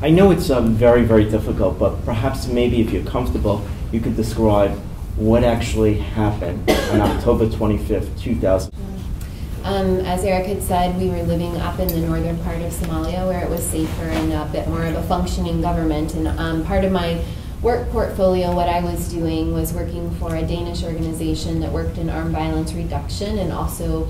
I know it's very, very difficult, but perhaps maybe if you're comfortable, you could describe what actually happened on October 25th, 2000. As Eric had said, we were living up in the northern part of Somalia where it was safer and a bit more of a functioning government. And part of my work portfolio, what I was doing was working for a Danish organization that worked in armed violence reduction and also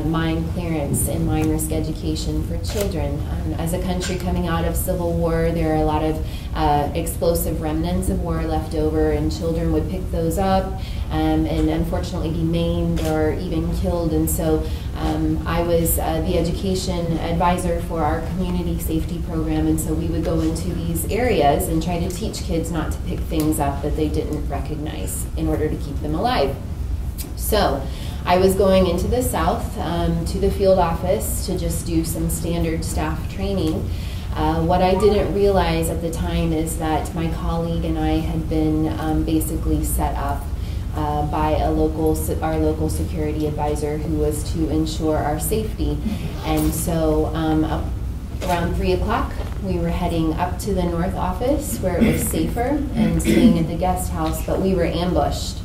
mine clearance and mine risk education for children. As a country coming out of civil war, there are a lot of explosive remnants of war left over, and children would pick those up and unfortunately be maimed or even killed. And so I was the education advisor for our community safety program, and so we would go into these areas and try to teach kids not to pick things up that they didn't recognize in order to keep them alive. So I was going into the south to the field office to just do some standard staff training. What I didn't realize at the time is that my colleague and I had been basically set up by our local security advisor who was to ensure our safety. And so around 3 o'clock, we were heading up to the north office where it was safer and staying at the guest house, but we were ambushed.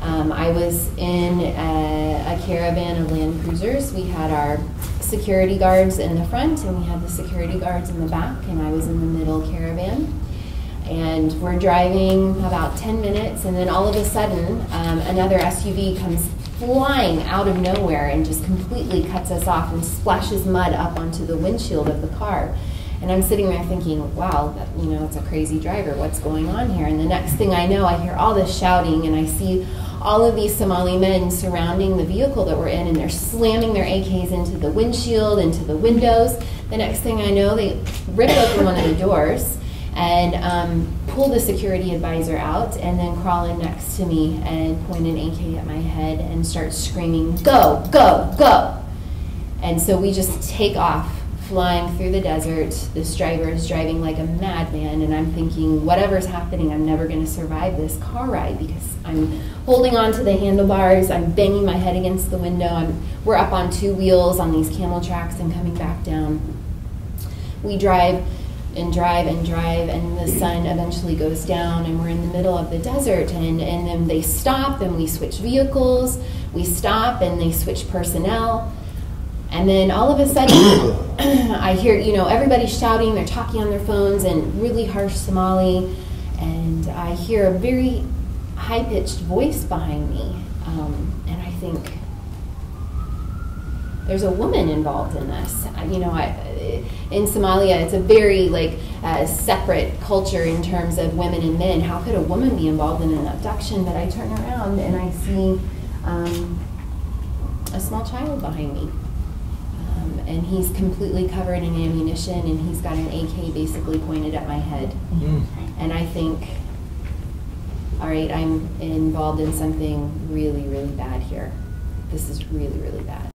I was in a caravan of Land Cruisers. We had our security guards in the front and we had the security guards in the back, and I was in the middle caravan. And we're driving about 10 minutes, and then all of a sudden another SUV comes flying out of nowhere and just completely cuts us off and splashes mud up onto the windshield of the car. And I'm sitting there thinking, wow, it's a crazy driver, what's going on here? And the next thing I know, I hear all this shouting, and I see all of these Somali men surrounding the vehicle that we're in, and they're slamming their AKs into the windshield, into the windows. The next thing I know, they rip open one of the doors and pull the security advisor out, and then crawl in next to me and point an AK at my head and start screaming, "Go, go, go!" And so we just take off, flying through the desert. This driver is driving like a madman, and I'm thinking, whatever's happening, I'm never going to survive this car ride because I'm holding on to the handlebars, I'm banging my head against the window, we're up on 2 wheels on these camel tracks and coming back down. We drive and drive and drive, and the sun eventually goes down, and we're in the middle of the desert, and then they stop, and we switch vehicles, we stop, and they switch personnel. And then all of a sudden, I hear, everybody shouting, they're talking on their phones in really harsh Somali, and I hear a very high-pitched voice behind me, and I think, there's a woman involved in this. In Somalia, it's a very separate culture in terms of women and men. How could a woman be involved in an abduction? But I turn around and I see a small child behind me. And he's completely covered in ammunition, and he's got an AK basically pointed at my head. And I think, all right, I'm involved in something really, really bad here. This is really, really bad.